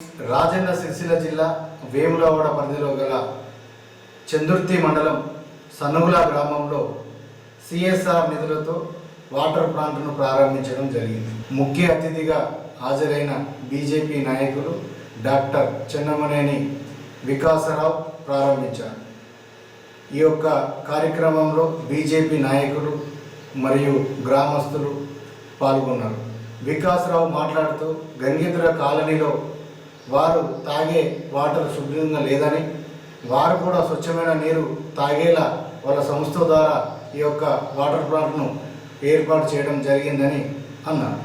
రాజన్న సిరిసిల్ల జిల్లా వేములవాడ పరిధిలో గల చందుర్తి మండలం సనుగుల గ్రామంలో సిఎస్ఆర్ నిధులతో వాటర్ ప్లాంట్ను ప్రారంభించడం జరిగింది. ముఖ్య అతిథిగా హాజరైన బీజేపీ నాయకులు డాక్టర్ చెన్నమనేని వికాసరావు ప్రారంభించారు. ఈ యొక్క కార్యక్రమంలో బీజేపీ నాయకులు మరియు గ్రామస్తులు పాల్గొన్నారు. వికాసరావు మాట్లాడుతూ గంగేంద్ర కాలనీలో వారు తాగే వాటర్ శుభ్రంగా లేదని, వారు కూడా స్వచ్ఛమైన నీరు తాగేలా వాళ్ళ సంస్థ ద్వారా ఈ యొక్క వాటర్ ప్లాంట్ను ఏర్పాటు చేయడం జరిగిందని అన్నారు.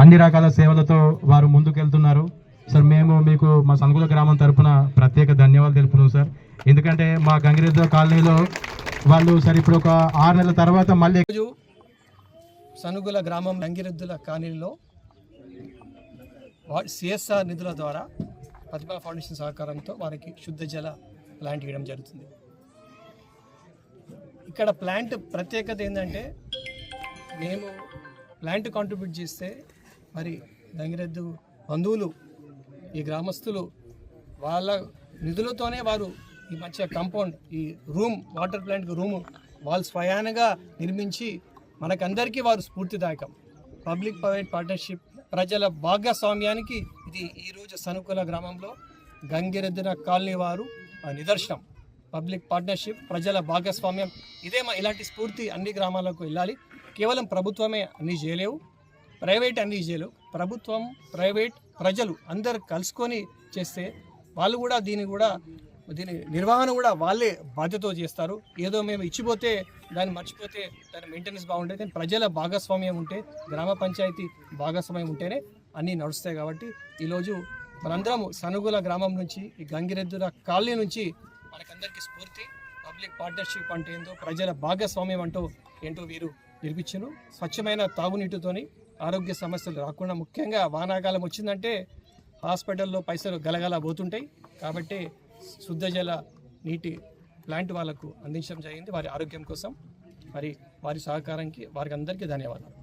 అన్ని రకాల సేవలతో వారు ముందుకెళ్తున్నారు. సార్ మేము మీకు మా సనుగుల గ్రామం తరఫున ప్రత్యేక ధన్యవాదాలు తెలుపుతున్నాం సార్. ఎందుకంటే మా గంగిరెద్దు కాలనీలో వాళ్ళు సార్ ఇప్పుడు ఒక 6 నెలల తర్వాత మళ్ళీ సనుగుల గ్రామం గంగిరెద్దుల కాలనీలో సిఎస్ఆర్ నిధుల ద్వారా ప్రతిభా ఫౌండేషన్ సహకారంతో వారికి శుద్ధ జల ప్లాంట్ ఇవ్వడం జరుగుతుంది. ఇక్కడ ప్లాంట్ ప్రత్యేకత ఏంటంటే, మేము ప్లాంట్ కాంట్రిబ్యూట్ చేస్తే మరి గంగిరెద్దు బంధువులు, ఈ గ్రామస్తులు వాళ్ళ నిధులతోనే వారు ఈ మంచిగా కాంపౌండ్, ఈ రూమ్, వాటర్ ప్లాంట్కి రూమ్ వాళ్ళు స్వయానగా నిర్మించి మనకందరికీ వారు స్ఫూర్తిదాయకం. పబ్లిక్ ప్రైవేట్ పార్ట్నర్షిప్, ప్రజల భాగస్వామ్యానికి ఇది ఈరోజు సనుకుల గ్రామంలో గంగిరెద్దున కాలనీ వారు నిదర్శనం. పబ్లిక్ పార్ట్నర్షిప్, ప్రజల భాగస్వామ్యం, ఇలాంటి స్ఫూర్తి అన్ని గ్రామాలకు వెళ్ళాలి. కేవలం ప్రభుత్వమే అన్నీ చేయలేవు, ప్రైవేట్ అన్నీ చేయలేవు. ప్రభుత్వం, ప్రైవేట్, ప్రజలు అందరు కలుసుకొని చేస్తే వాళ్ళు కూడా దీని నిర్వహణ కూడా వాళ్ళే బాధ్యతతో చేస్తారు. ఏదో మేము ఇచ్చిపోతే దాన్ని మర్చిపోతే దాని మెయింటెనెన్స్ బాగుంటుంది. కానీ ప్రజల భాగస్వామ్యం ఉంటే, గ్రామ పంచాయతీ భాగస్వామ్యం ఉంటేనే అన్నీ నడుస్తాయి. కాబట్టి ఈరోజు మనందరం సనుగుల గ్రామం నుంచి, ఈ గంగిరెద్దుల కాలనీ నుంచి మనకందరికీ స్ఫూర్తి. పబ్లిక్ పార్ట్నర్షిప్ అంటే ఏంటో, ప్రజల భాగస్వామ్యం అంటూ ఏంటో వీరు నిరూపించారు. స్వచ్ఛమైన తాగునీటితోని ఆరోగ్య సమస్యలు రాకుండా, ముఖ్యంగా వానాకాలం వచ్చిందంటే హాస్పిటల్లో పైసలు గలగల పోతుంటాయి. కాబట్టి శుద్ధ జల నీటి ప్లాంట్ వాళ్ళకు అందించడం జరిగింది వారి ఆరోగ్యం కోసం. మరి వారి సహకారానికి వారికి అందరికీ ధన్యవాదాలు.